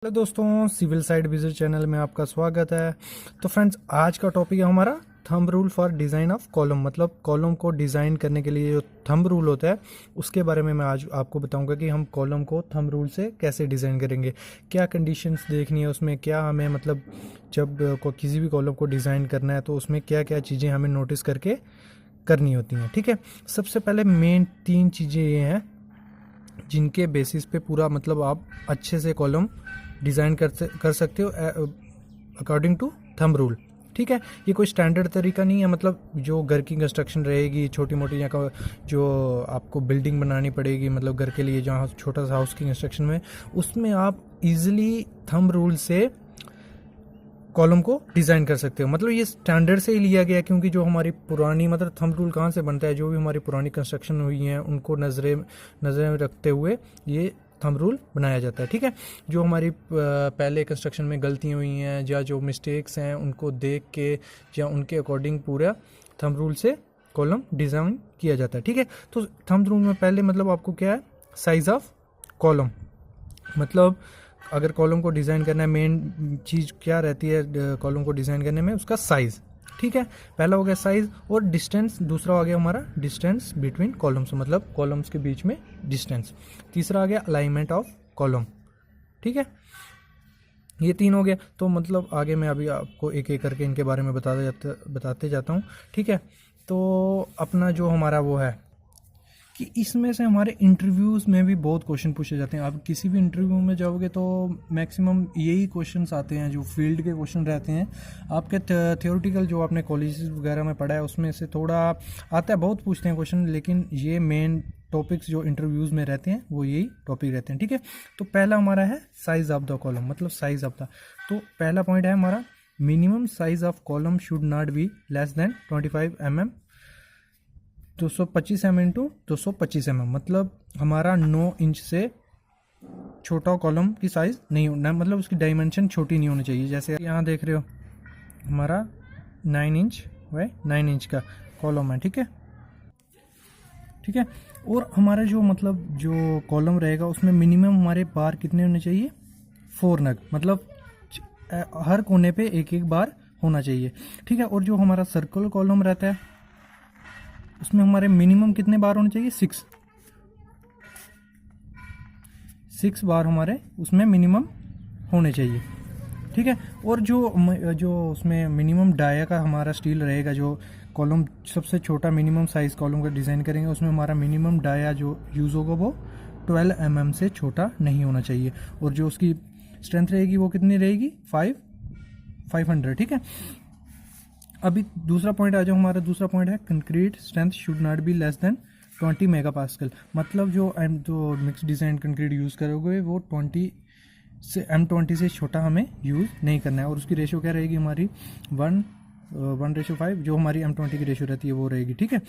Hello दोस्तों, civil side visit channel में आपका स्वागत है। तो फ्रेंड्स, आज का टॉपिक है हमारा thumb rule for design of column. मतलब कॉलम को डिज़ाइन करने के लिए जो थंब रूल होता है उसके बारे में मैं आज आपको बताऊंगा कि हम कॉलम को थंब रूल से कैसे डिज़ाइन करेंगे, क्या कंडीशंस देखनी है उसमें, क्या हमें मतलब जब किसी भी कॉलम को डिज़ाइन करना है तो उसमें क्या क्या चीज़ें हमें नोटिस करके करनी होती हैं। ठीक है, सबसे पहले मेन 3 चीज़ें ये हैं जिनके बेसिस पे पूरा मतलब आप अच्छे से कॉलम डिज़ाइन कर सकते हो अकॉर्डिंग टू थंब रूल। ठीक है, ये कोई स्टैंडर्ड तरीका नहीं है। मतलब जो घर की कंस्ट्रक्शन रहेगी छोटी मोटी, या जो आपको बिल्डिंग बनानी पड़ेगी मतलब घर के लिए, जहाँ छोटा सा हाउस की कंस्ट्रक्शन में, उसमें आप इजीली थंब रूल से कॉलम को डिज़ाइन कर सकते हो। मतलब ये स्टैंडर्ड से ही लिया गया है, क्योंकि जो हमारी पुरानी मतलब थंब रूल कहाँ से बनता है, जो भी हमारी पुरानी कंस्ट्रक्शन हुई हैं उनको नज़रें में रखते हुए ये थंब रूल बनाया जाता है। ठीक है, जो हमारी पहले कंस्ट्रक्शन में गलतियाँ हुई हैं या जो मिस्टेक्स हैं उनको देख के या उनके अकॉर्डिंग पूरा थंब रूल से कॉलम डिज़ाइन किया जाता है। ठीक है, तो थंब रूल में पहले मतलब आपको क्या है, साइज़ ऑफ कॉलम। मतलब अगर कॉलम को डिज़ाइन करना है, मेन चीज़ क्या रहती है कॉलम को डिज़ाइन करने में, उसका साइज़। ठीक है, पहला हो गया साइज़, और डिस्टेंस दूसरा हो गया हमारा डिस्टेंस बिटवीन कॉलम्स, मतलब कॉलम्स के बीच में डिस्टेंस। तीसरा आ गया अलाइनमेंट ऑफ कॉलम। ठीक है, ये 3 हो गया। तो मतलब आगे मैं अभी आपको एक एक करके इनके बारे में बताते जाता हूँ। ठीक है, तो अपना जो हमारा वो है कि इसमें से हमारे इंटरव्यूज़ में भी बहुत क्वेश्चन पूछे जाते हैं। आप किसी भी इंटरव्यू में जाओगे तो मैक्सिमम यही क्वेश्चंस आते हैं जो फील्ड के क्वेश्चन रहते हैं। आपके थियोरेटिकल जो आपने कॉलेजेस वगैरह में पढ़ा है उसमें से थोड़ा आता है, बहुत पूछते हैं क्वेश्चन, लेकिन ये मेन टॉपिक्स जो इंटरव्यूज़ में रहते हैं वो यही टॉपिक रहते हैं। ठीक है, तो पहला हमारा है साइज़ ऑफ द कॉलम, मतलब साइज़ ऑफ द। तो पहला पॉइंट है हमारा, minimum size of column should not be less than 25 mm, 225 mm into 225 mm। मतलब हमारा 9 इंच से छोटा कॉलम की साइज़ नहीं होना, मतलब उसकी डायमेंशन छोटी नहीं होनी चाहिए। जैसे यहाँ देख रहे हो हमारा 9 इंच व 9 इंच का कॉलम है। ठीक है, ठीक है, और हमारा जो मतलब जो कॉलम रहेगा उसमें मिनिमम हमारे बार कितने होने चाहिए, 4 नग, मतलब हर कोने पे एक एक बार होना चाहिए। ठीक है, और जो हमारा सर्कुलर कॉलम रहता है उसमें हमारे मिनिमम कितने बार होने चाहिए, 6 बार हमारे उसमें मिनिमम होने चाहिए। ठीक है, और जो उसमें मिनिमम डाया का हमारा स्टील रहेगा, जो कॉलम सबसे छोटा मिनिमम साइज़ कॉलम का डिज़ाइन करेंगे उसमें हमारा मिनिमम डाया जो यूज़ होगा वो 12 mm से छोटा नहीं होना चाहिए। और जो उसकी स्ट्रेंथ रहेगी वो कितनी रहेगी, 500। ठीक है, अभी दूसरा पॉइंट आ जाओ। हमारा दूसरा पॉइंट है concrete strength should not be less than 20 megapascal. मतलब जो मिक्स डिज़ाइन कंक्रीट यूज़ करोगे वो 20 से M20 से छोटा हमें यूज़ नहीं करना है। और उसकी रेशो क्या रहेगी हमारी, 1:5, जो हमारी M20 की रेशो रहती है वो रहेगी। ठीक है,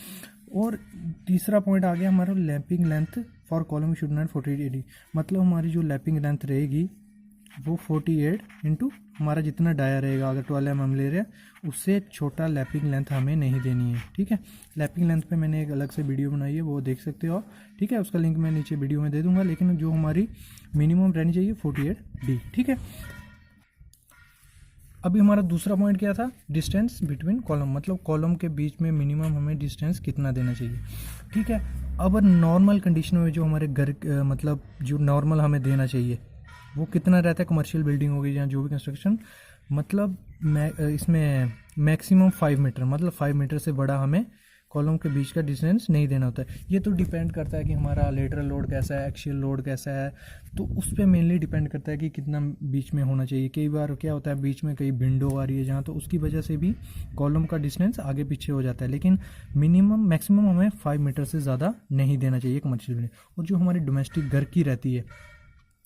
और तीसरा पॉइंट आ गया हमारा, lapping length for column should not 48 AD। मतलब हमारी जो लैपिंग लेंथ रहेगी वो 48 इंटू हमारा जितना डाया रहेगा, अगर 12 mm ले रहे हैं उससे छोटा लैपिंग लेंथ हमें नहीं देनी है। ठीक है, लैपिंग लेंथ पे मैंने एक अलग से वीडियो बनाई है, वो देख सकते हो आप। ठीक है, उसका लिंक मैं नीचे वीडियो में दे दूंगा, लेकिन जो हमारी मिनिमम रहनी चाहिए 48D। ठीक है, अभी हमारा दूसरा पॉइंट क्या था, डिस्टेंस बिटवीन कॉलम, मतलब कॉलम के बीच में मिनिमम हमें डिस्टेंस कितना देना चाहिए। ठीक है, अब नॉर्मल कंडीशन में जो हमारे घर मतलब जो नॉर्मल हमें देना चाहिए वो कितना रहता है, कमर्शियल बिल्डिंग हो गई या जो भी कंस्ट्रक्शन, मतलब इसमें मैक्सिमम 5 मीटर, मतलब 5 मीटर से बड़ा हमें कॉलम के बीच का डिस्टेंस नहीं देना होता है। ये तो डिपेंड करता है कि हमारा लेटरल लोड कैसा है, एक्शियल लोड कैसा है, तो उस पर मेनली डिपेंड करता है कि कितना बीच में होना चाहिए। कई बार क्या होता है बीच में कई विंडो आ रही है जहाँ, तो उसकी वजह से भी कॉलम का डिस्टेंस आगे पीछे हो जाता है। लेकिन मैक्सिमम हमें 5 मीटर से ज़्यादा नहीं देना चाहिए कमर्शियल बिल्डिंग। और जो हमारी डोमेस्टिक घर की रहती है,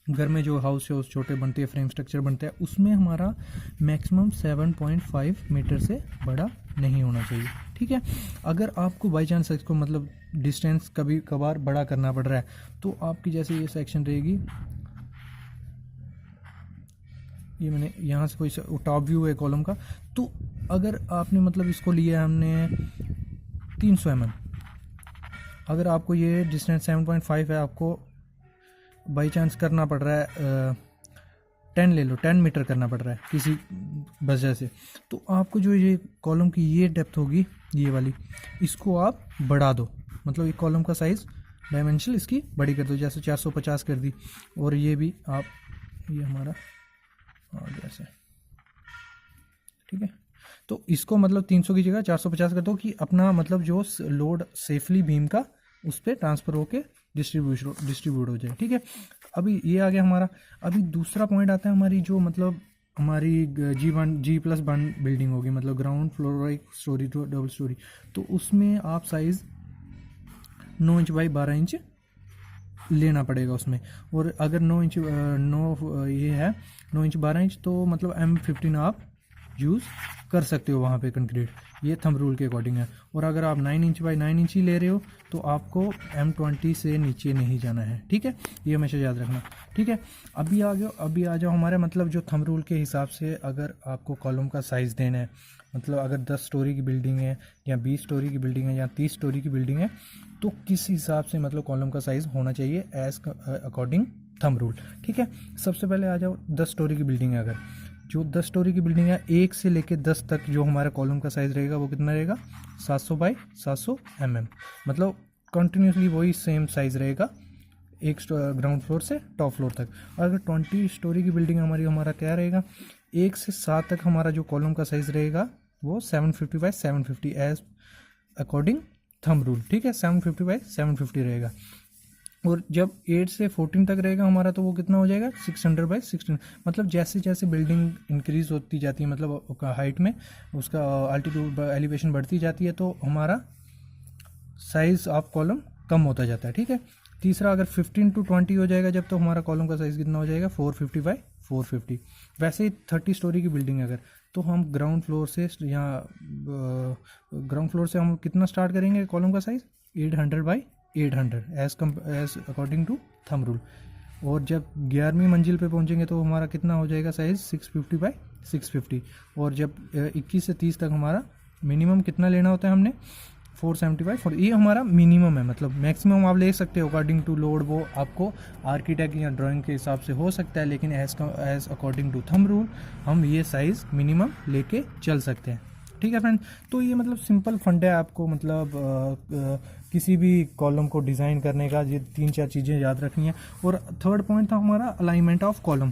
घर में जो हाउस छोटे बनते हैं, फ्रेम स्ट्रक्चर बनता है, उसमें हमारा मैक्सिमम 7.5 मीटर से बड़ा नहीं होना चाहिए। ठीक है, अगर आपको बाई चांस इसको मतलब डिस्टेंस कभी कभार बड़ा करना पड़ रहा है तो आपकी जैसे ये सेक्शन रहेगी, ये मैंने यहाँ से कोई टॉप व्यू है कॉलम का, तो अगर आपने मतलब इसको लिया हमने 300 mm, अगर आपको ये डिस्टेंस 7.5 है, आपको बाई चांस करना पड़ रहा है 10 ले लो, 10 मीटर करना पड़ रहा है किसी वजह से, तो आपको जो ये कॉलम की ये डेप्थ होगी ये वाली, इसको आप बढ़ा दो, मतलब ये कॉलम का साइज़ डायमेंशन इसकी बड़ी कर दो, जैसे 450 कर दी, और ये भी आप, ये हमारा आ गया ऐसे, ठीक है। तो इसको मतलब 300 की जगह 450 कर दो कि अपना मतलब जो लोड सेफली बीम का उस पर ट्रांसफ़र होके डिस्ट्रीब्यूट हो जाए, ठीक है। अभी ये आ गया हमारा। अभी दूसरा पॉइंट आता है हमारी जो मतलब हमारी G+1 बिल्डिंग होगी, मतलब ग्राउंड फ्लोर एक स्टोरी टू डबल स्टोरी, तो उसमें आप साइज़ 9 इंच बाई 12 इंच लेना पड़ेगा उसमें। और अगर 9 इंच 9 इंच 12 इंच तो मतलब M15 आप यूज़ कर सकते हो वहाँ पे कंक्रीट, ये थंब रूल के अकॉर्डिंग है। और अगर आप 9 इंच बाई 9 इंच ही ले रहे हो तो आपको M20 से नीचे नहीं जाना है, ठीक है, ये हमेशा याद रखना, ठीक है। अभी आ जाओ हमारे मतलब जो थंब रूल के हिसाब से अगर आपको कॉलम का साइज़ देना है, मतलब अगर 10 स्टोरी की बिल्डिंग है या 20 स्टोरी की बिल्डिंग है या 30 स्टोरी की बिल्डिंग है, तो किस हिसाब से मतलब कॉलम का साइज़ होना चाहिए एज अकॉर्डिंग थंब रूल, ठीक है। सबसे पहले आ जाओ 10 स्टोरी की बिल्डिंग है, अगर जो 10 स्टोरी की बिल्डिंग है 1 से लेके 10 तक जो हमारा कॉलम का साइज़ रहेगा वो कितना रहेगा 700 बाई 700 mm, मतलब कंटिन्यूसली वही सेम साइज़ रहेगा एक ग्राउंड फ्लोर से टॉप फ्लोर तक। और अगर 20 स्टोरी की बिल्डिंग हमारा क्या रहेगा, 1 से 7 तक हमारा जो कॉलम का साइज़ रहेगा वो 750 by 750 as according thumb rule, ठीक है, 750 बाई 750 रहेगा। और जब 8 से 14 तक रहेगा हमारा तो वो कितना हो जाएगा 600 बाई 600, मतलब जैसे जैसे बिल्डिंग इंक्रीज होती जाती है, मतलब हाइट में उसका अल्टीट्यूड एलिवेशन बढ़ती जाती है, तो हमारा साइज़ ऑफ कॉलम कम होता जाता है, ठीक है। तीसरा अगर 15 to 20 हो जाएगा जब, तो हमारा कॉलम का साइज़ कितना हो जाएगा 450 बाई 450। वैसे ही 30 स्टोरी की बिल्डिंग अगर, तो हम ग्राउंड फ्लोर से हम कितना स्टार्ट करेंगे कॉलम का size 800 by 800 as according to thumb rule. और जब 11वीं मंजिल पे पहुंचेंगे तो हमारा कितना हो जाएगा साइज़ 650 बाई 650। और जब 21 से 30 तक हमारा मिनिमम कितना लेना होता है हमने 475, ये हमारा मिनिमम है, मतलब मैक्सिमम आप ले सकते हो अकॉर्डिंग टू लोड, वो आपको आर्किटेक्ट या ड्राइंग के हिसाब से हो सकता है, लेकिन as according to thumb rule हम ये साइज़ मिनिमम लेके चल सकते हैं, ठीक है फ्रेंड। तो ये मतलब सिंपल फंड है आपको, मतलब किसी भी कॉलम को डिज़ाइन करने का ये 3-4 चीज़ें याद रखनी है। और थर्ड पॉइंट था हमारा अलाइनमेंट ऑफ कॉलम।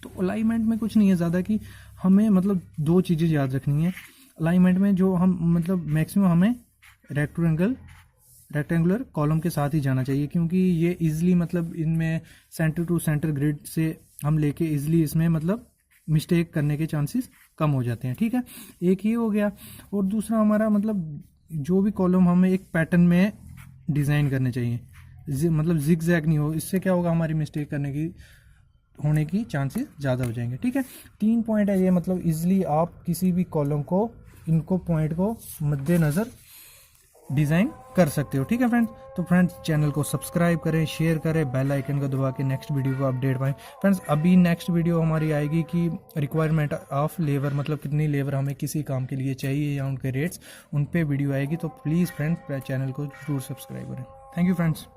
तो अलाइनमेंट में कुछ नहीं है ज़्यादा कि हमें मतलब 2 चीज़ें याद रखनी है अलाइनमेंट में, जो हम मतलब मैक्सिमम हमें रेक्टेंगुलर कॉलम के साथ ही जाना चाहिए, क्योंकि ये इजीली मतलब इनमें सेंटर टू सेंटर ग्रिड से हम लेके इजीली इसमें मतलब मिस्टेक करने के चांसेस कम हो जाते हैं, ठीक है। एक ये हो गया। और दूसरा हमारा मतलब जो भी कॉलम हमें एक पैटर्न में डिज़ाइन करने चाहिए, मतलब जिग जैग नहीं हो, इससे क्या होगा हमारी मिस्टेक होने की चांसेस ज़्यादा हो जाएंगे, ठीक है। 3 पॉइंट है ये, मतलब इजीली आप किसी भी कॉलम को इनको पॉइंट को मद्देनज़र डिज़ाइन कर सकते हो, ठीक है फ्रेंड्स। तो फ्रेंड्स चैनल को सब्सक्राइब करें, शेयर करें, बेल आइकन को दबा के नेक्स्ट वीडियो को अपडेट पाएं। फ्रेंड्स अभी नेक्स्ट वीडियो हमारी आएगी कि रिक्वायरमेंट ऑफ लेबर, मतलब कितनी लेबर हमें किसी काम के लिए चाहिए या उनके रेट्स, उन पे वीडियो आएगी। तो प्लीज़ फ्रेंड्स चैनल को जरूर सब्सक्राइब करें। Thank you friends.